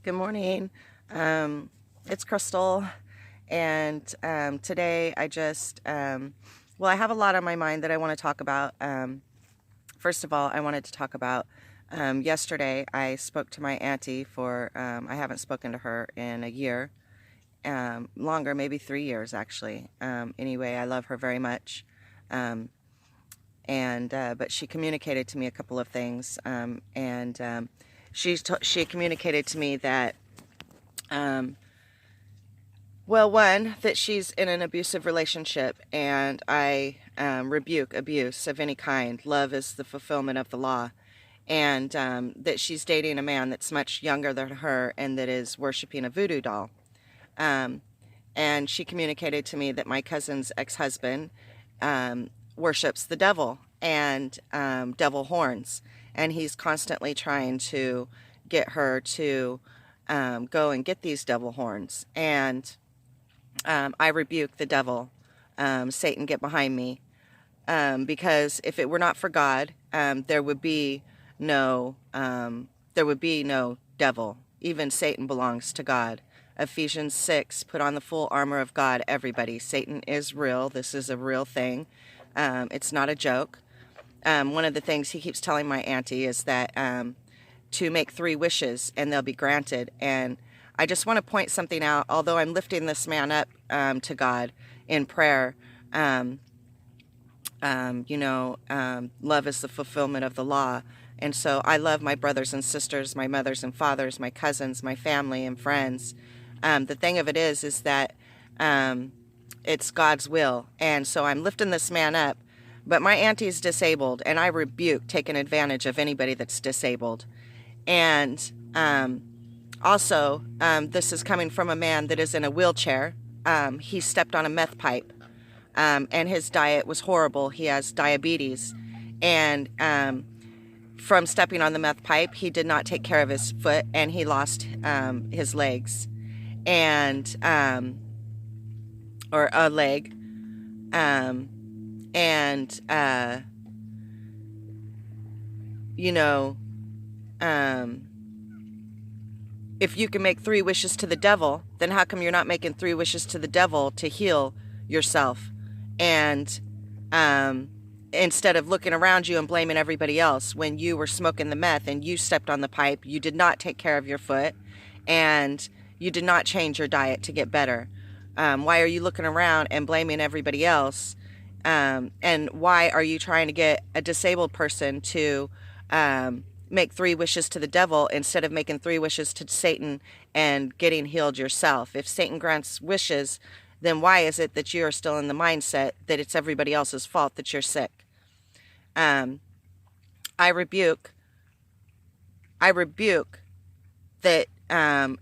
Good morning. It's Crystal, and today I have a lot on my mind that I want to talk about. First of all, I wanted to talk about yesterday I spoke to my auntie I haven't spoken to her in a year, longer, maybe 3 years actually. Anyway, I love her very much. Um, but she communicated to me a couple of things, she communicated to me that um, well, one, that she's in an abusive relationship, and I rebuke abuse of any kind. Love is the fulfillment of the law. And that she's dating a man that's much younger than her and that is worshiping a voodoo doll. Um, and she communicated to me that my cousin's ex-husband worships the devil and devil horns. And he's constantly trying to get her to go and get these devil horns. And I rebuke the devil. Satan, get behind me. Because if it were not for God, there would be no devil. Even Satan belongs to God. Ephesians 6, put on the full armor of God, everybody. Satan is real. This is a real thing. It's not a joke. One of the things he keeps telling my auntie is that to make 3 wishes and they'll be granted. And I just want to point something out. Although I'm lifting this man up to God in prayer, love is the fulfillment of the law. And so I love my brothers and sisters, my mothers and fathers, my cousins, my family and friends. The thing of it is that it's God's will. And so I'm lifting this man up. But my auntie's disabled, and I rebuke taking advantage of anybody that's disabled. And this is coming from a man that is in a wheelchair. He stepped on a meth pipe, and his diet was horrible. He has diabetes. And from stepping on the meth pipe, he did not take care of his foot, and he lost his legs. Or a leg. And if you can make 3 wishes to the devil, then how come you're not making 3 wishes to the devil to heal yourself? And instead of looking around you and blaming everybody else, when you were smoking the meth and you stepped on the pipe, you did not take care of your foot, and you did not change your diet to get better. Why are you looking around and blaming everybody else? And why are you trying to get a disabled person to make 3 wishes to the devil instead of making 3 wishes to Satan and getting healed yourself? If Satan grants wishes, then why is it that you are still in the mindset that it's everybody else's fault that you're sick? I rebuke that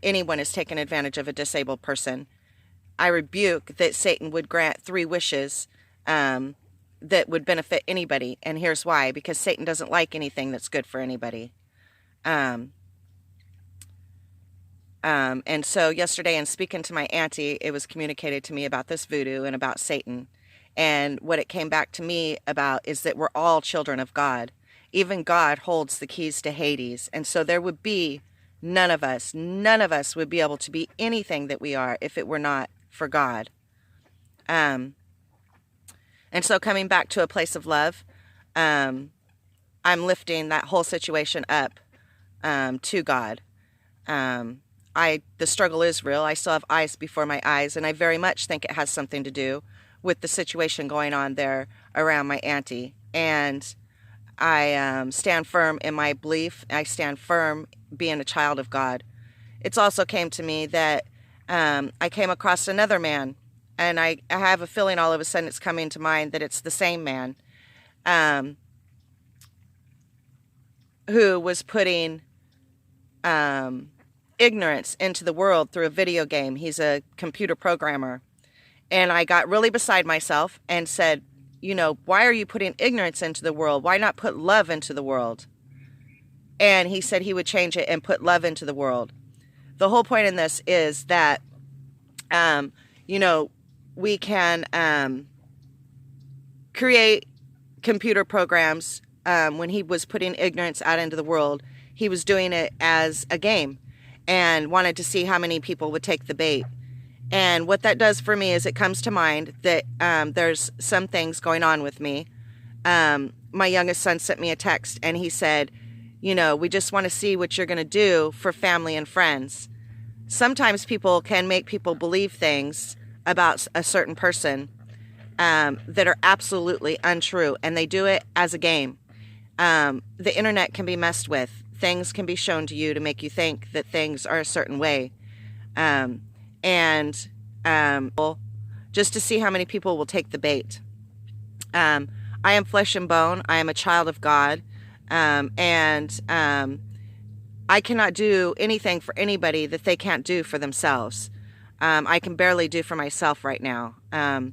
anyone is taking advantage of a disabled person. I rebuke that Satan would grant 3 wishes that would benefit anybody. And here's why: because Satan doesn't like anything that's good for anybody. And so yesterday, in speaking to my auntie, it was communicated to me about this voodoo and about Satan. And what it came back to me about is that we're all children of God. Even God holds the keys to Hades. And so there would be none of us would be able to be anything that we are if it were not for God. And so coming back to a place of love, I'm lifting that whole situation up to God. The struggle is real. I still have eyes before my eyes, and I very much think it has something to do with the situation going on there around my auntie. And I stand firm in my belief. I stand firm being a child of God. It's also came to me that I came across another man, and I have a feeling all of a sudden it's coming to mind that it's the same man who was putting ignorance into the world through a video game. He's a computer programmer. And I got really beside myself and said, why are you putting ignorance into the world? Why not put love into the world? And he said he would change it and put love into the world. The whole point in this is that, we can create computer programs. When he was putting ignorance out into the world, he was doing it as a game. and wanted to see how many people would take the bait. And what that does for me is it comes to mind that there's some things going on with me. My youngest son sent me a text and he said, we just want to see what you're going to do for family and friends. Sometimes people can make people believe things about a certain person that are absolutely untrue, and they do it as a game. The internet can be messed with. Things can be shown to you to make you think that things are a certain way. Just to see how many people will take the bait. I am flesh and bone. I am a child of God. I cannot do anything for anybody that they can't do for themselves. I can barely do for myself right now. Although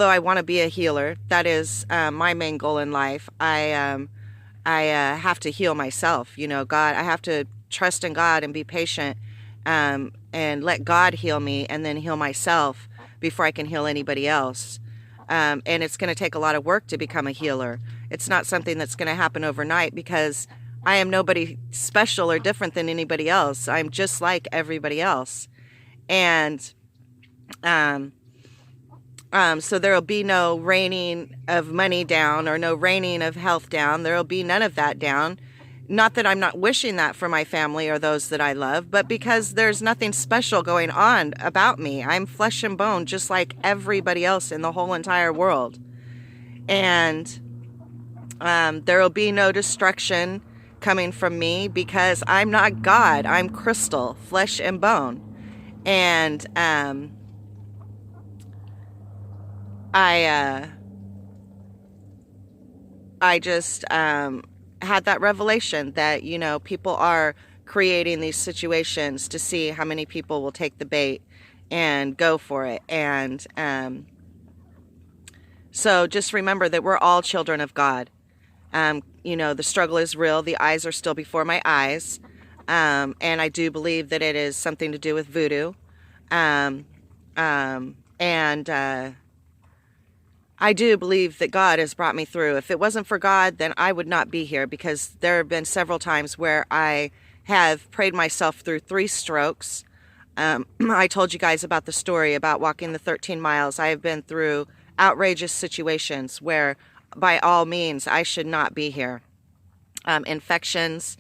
I want to be a healer, that is my main goal in life. I have to heal myself. God, I have to trust in God and be patient, and let God heal me and then heal myself before I can heal anybody else. And it's going to take a lot of work to become a healer. It's not something that's going to happen overnight, because I am nobody special or different than anybody else. I'm just like everybody else. And so there will be no raining of money down or no raining of health down. There will be none of that down. Not that I'm not wishing that for my family or those that I love, but because there's nothing special going on about me. I'm flesh and bone, just like everybody else in the whole entire world. And there will be no destruction coming from me, because I'm not God. I'm crystal, flesh and bone. And I just had that revelation that, people are creating these situations to see how many people will take the bait and go for it. And so just remember that we're all children of God. The struggle is real. The eyes are still before my eyes. And I do believe that it is something to do with voodoo. I do believe that God has brought me through. If it wasn't for God, then I would not be here, because there have been several times where I have prayed myself through 3 strokes. I told you guys about the story about walking the 13 miles. I have been through outrageous situations where, by all means, I should not be here. Infections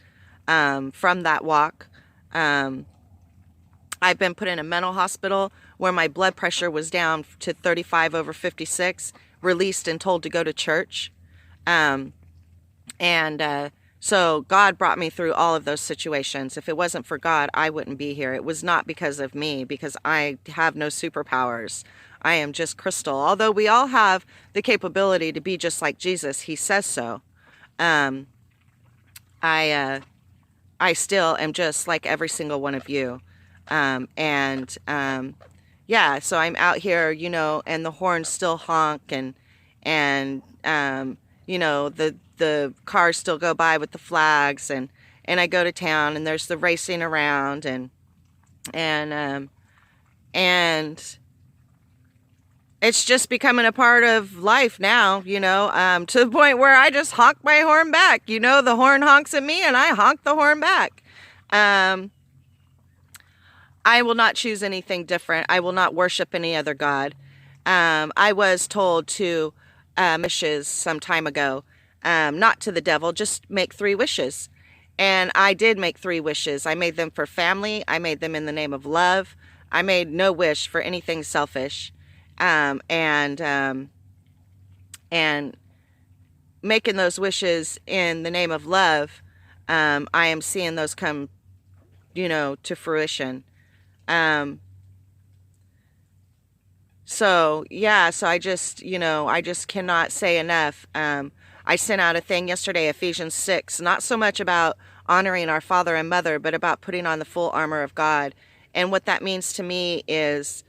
from that walk. I've been put in a mental hospital where my blood pressure was down to 35/56, released and told to go to church. So God brought me through all of those situations. If it wasn't for God, I wouldn't be here. It was not because of me, because I have no superpowers. I am just crystal. Although we all have the capability to be just like Jesus. He says so. I still am just like every single one of you. So I'm out here, and the horns still honk, and the cars still go by with the flags, and I go to town, and there's the racing around, and it's just becoming a part of life now, to the point where I just honk my horn back. The horn honks at me, and I honk the horn back. I will not choose anything different. I will not worship any other God. I was told to wishes some time ago, not to the devil, just make 3 wishes. And I did make 3 wishes. I made them for family. I made them in the name of love. I made no wish for anything selfish. And making those wishes in the name of love, I am seeing those come, to fruition. So I just cannot say enough. I sent out a thing yesterday, Ephesians 6, not so much about honoring our father and mother, but about putting on the full armor of God. And what that means to me is,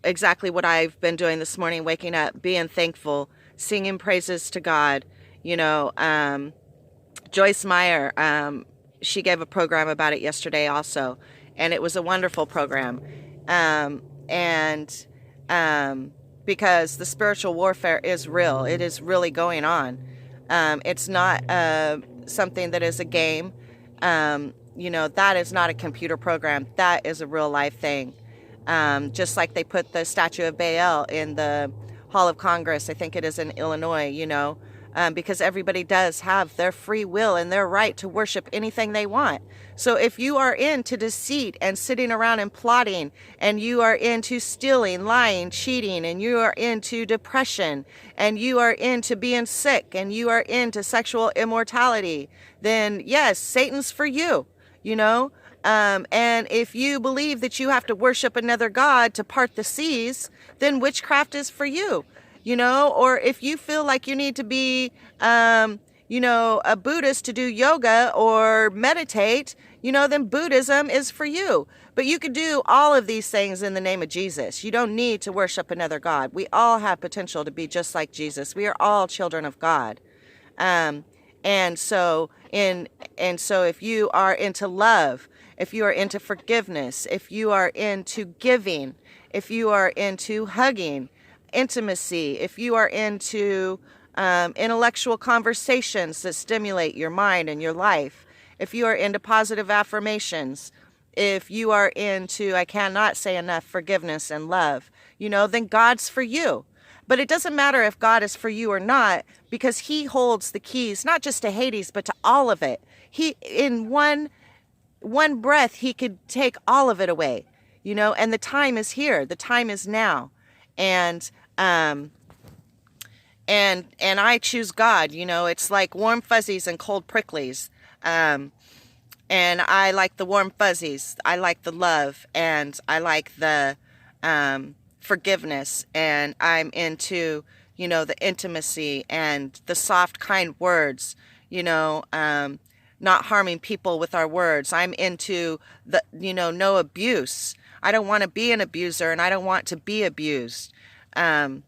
exactly what I've been doing this morning, waking up, being thankful, singing praises to God. Joyce Meyer, she gave a program about it yesterday also. And it was a wonderful program. Because the spiritual warfare is real. It is really going on. It's not something that is a game, that is not a computer program. That is a real life thing. Just like they put the statue of Baal in the Hall of Congress, I think it is in Illinois, because everybody does have their free will and their right to worship anything they want. So if you are into deceit and sitting around and plotting, and you are into stealing, lying, cheating, and you are into depression, and you are into being sick, and you are into sexual immortality, then yes, Satan's for you, and if you believe that you have to worship another god to part the seas, then witchcraft is for you. Or if you feel like you need to be, a Buddhist to do yoga or meditate, then Buddhism is for you. But you could do all of these things in the name of Jesus. You don't need to worship another God. We all have potential to be just like Jesus. We are all children of God. And so if you are into love, if you are into forgiveness, if you are into giving, if you are into hugging, intimacy, if you are into intellectual conversations that stimulate your mind and your life, if you are into positive affirmations, if you are into, I cannot say enough, forgiveness and love, then God's for you. But it doesn't matter if God is for you or not, because he holds the keys, not just to Hades, but to all of it. He, in one breath, he could take all of it away, and the time is here. The time is now. And I choose God, it's like warm fuzzies and cold pricklies. And I like the warm fuzzies. I like the love, and I like the, forgiveness, and I'm into, the intimacy and the soft, kind words, not harming people with our words. I'm into the, no abuse. I don't want to be an abuser, and I don't want to be abused. And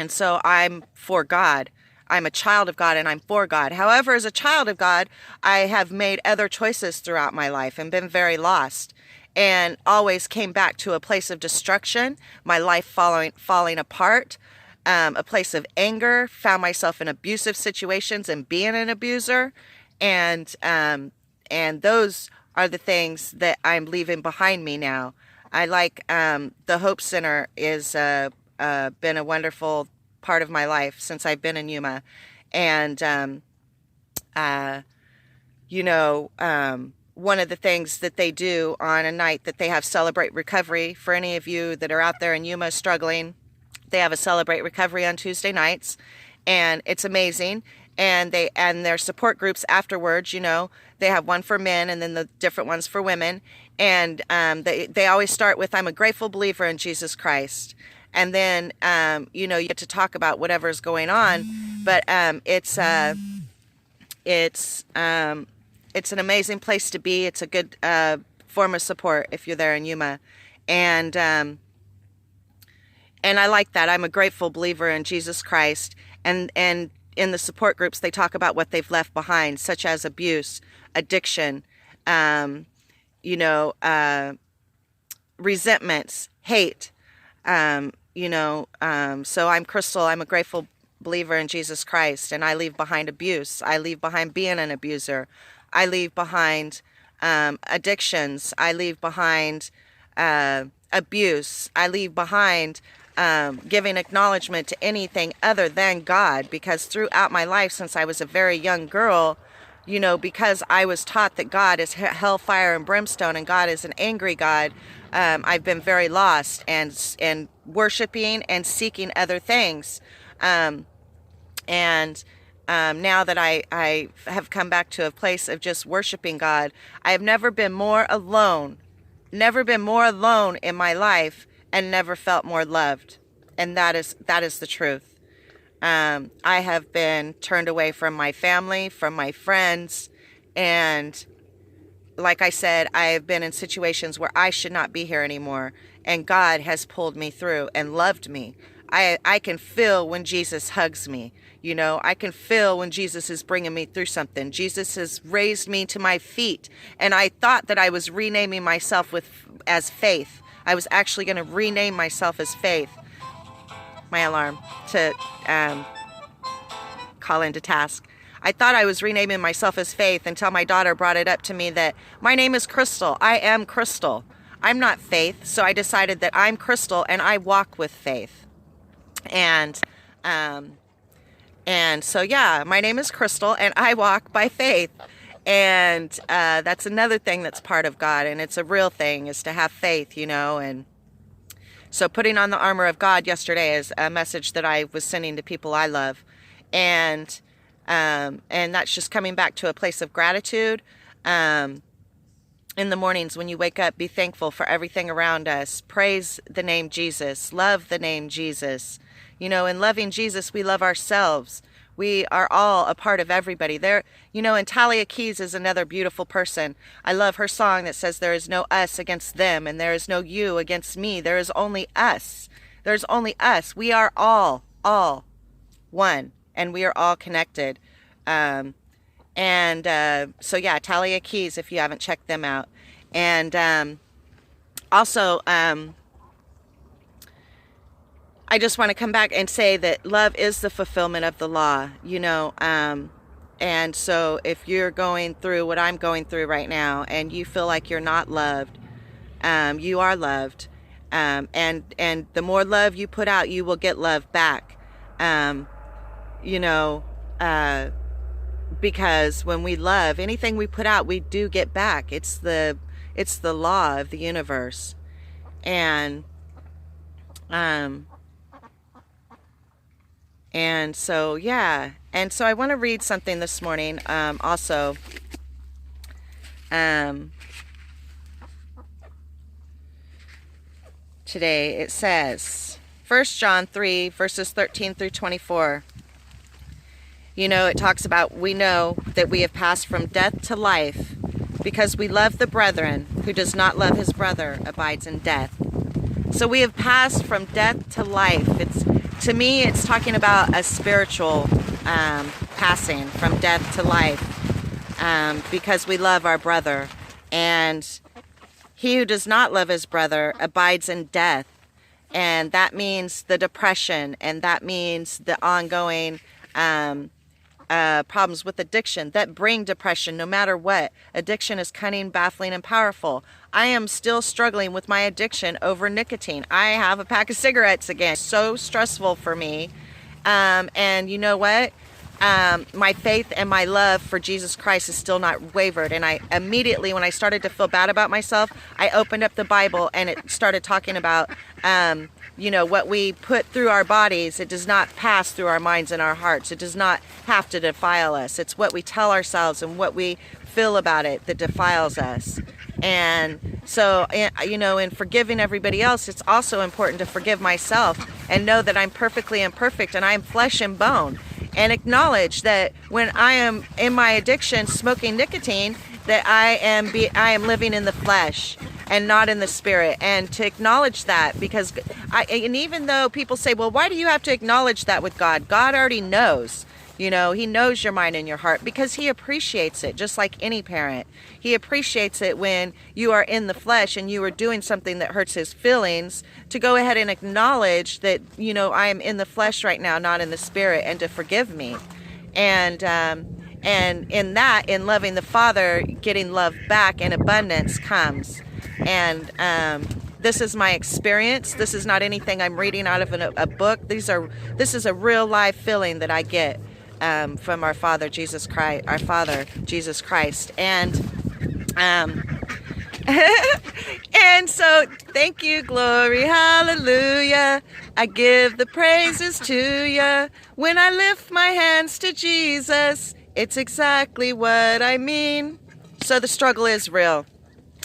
so I'm for God. I'm a child of God, and I'm for God. However, as a child of God, I have made other choices throughout my life and been very lost, and always came back to a place of destruction, my life falling apart, a place of anger, found myself in abusive situations and being an abuser. And those are the things that I'm leaving behind me now. I like, the Hope Center is, been a wonderful part of my life since I've been in Yuma. And, one of the things that they do on a night that they have Celebrate Recovery, for any of you that are out there in Yuma struggling, they have a Celebrate Recovery on Tuesday nights, and it's amazing. And their support groups afterwards, they have one for men and then the different ones for women. And they always start with, I'm a grateful believer in Jesus Christ. And then, you get to talk about whatever's going on. But it's an amazing place to be. It's a good form of support if you're there in Yuma. And I like that. I'm a grateful believer in Jesus Christ. And in the support groups, they talk about what they've left behind, such as abuse, addiction, resentments, hate. So I'm Crystal. I'm a grateful believer in Jesus Christ, and I leave behind abuse. I leave behind being an abuser. I leave behind addictions. I leave behind abuse. I leave behind giving acknowledgement to anything other than God, because throughout my life, since I was a very young girl, because I was taught that God is hellfire and brimstone and God is an angry God, I've been very lost and worshiping and seeking other things. Now that I have come back to a place of just worshiping God, I have never been more alone in my life, and never felt more loved. And that is the truth. I have been turned away from my family, from my friends, and like I said, I have been in situations where I should not be here anymore, and God has pulled me through and loved me. I can feel when Jesus hugs me. I can feel when Jesus is bringing me through something. Jesus has raised me to my feet, and I thought that I was renaming myself as Faith. I was actually going to rename myself as Faith. My alarm to call into task. I thought I was renaming myself as Faith until my daughter brought it up to me that my name is Crystal. I am Crystal. I'm not Faith. So I decided that I'm Crystal and I walk with faith. And so, yeah, my name is Crystal and I walk by faith. And that's another thing that's part of God. And it's a real thing, is to have faith, you know. And so putting on the armor of God yesterday is a message that I was sending to people I love. And that's just coming back to a place of gratitude. In the mornings when you wake up, be thankful for everything around us. Praise the name Jesus. Love the name Jesus. You know, in loving Jesus, we love ourselves. We are all a part of everybody. There, you know, and Talia Keys is another beautiful person. I love her song that says, there is no us against them, and there is no you against me. There is only us. There's only us. We are all one, and we are all connected. So yeah, Talia Keys, if you haven't checked them out. And also, I just want to come back and say that love is the fulfillment of the law, you know. And so if you're going through what I'm going through right now and you feel like you're not loved, you are loved. And the more love you put out, you will get love back. You know, because when we love, anything we put out, we do get back. It's the law of the universe. And so, yeah. And so I want to read something this morning, also. Today it says, 1 John 3, verses 13 through 24. You know, it talks about, we know that we have passed from death to life because we love the brethren. Who does not love his brother abides in death. So we have passed from death to life. To me, it's talking about a spiritual passing from death to life, because we love our brother. And he who does not love his brother abides in death. And that means the depression, and that means the ongoing problems with addiction that bring depression no matter what. Addiction is cunning, baffling, and powerful. I am still struggling with my addiction over nicotine. I have a pack of cigarettes again. So stressful for me. And you know what? My faith and my love for Jesus Christ is still not wavered. And I immediately, when I started to feel bad about myself, I opened up the Bible and it started talking about, you know, what we put through our bodies, it does not pass through our minds and our hearts. It does not have to defile us. It's what we tell ourselves and what we feel about it that defiles us. And so, you know, in forgiving everybody else, it's also important to forgive myself and know that I'm perfectly imperfect and I'm flesh and bone. And acknowledge that when I am in my addiction, smoking nicotine, that I am living in the flesh and not in the spirit. And to acknowledge that, because and even though people say, well, why do you have to acknowledge that with God? God already knows. You know, he knows your mind and your heart because he appreciates it, just like any parent. He appreciates it when you are in the flesh and you are doing something that hurts his feelings, to go ahead and acknowledge that, you know, I am in the flesh right now, not in the spirit, and to forgive me. And in that, in loving the Father, getting love back in abundance comes. And this is my experience. This is not anything I'm reading out of a book. This is a real life feeling that I get from our Father Jesus Christ, and and so thank you, glory, hallelujah. I give the praises to you when I lift my hands to Jesus. It's exactly what I mean. So the struggle is real,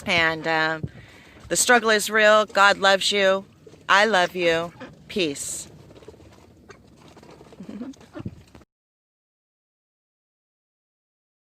and the struggle is real. God loves you. I love you. Peace.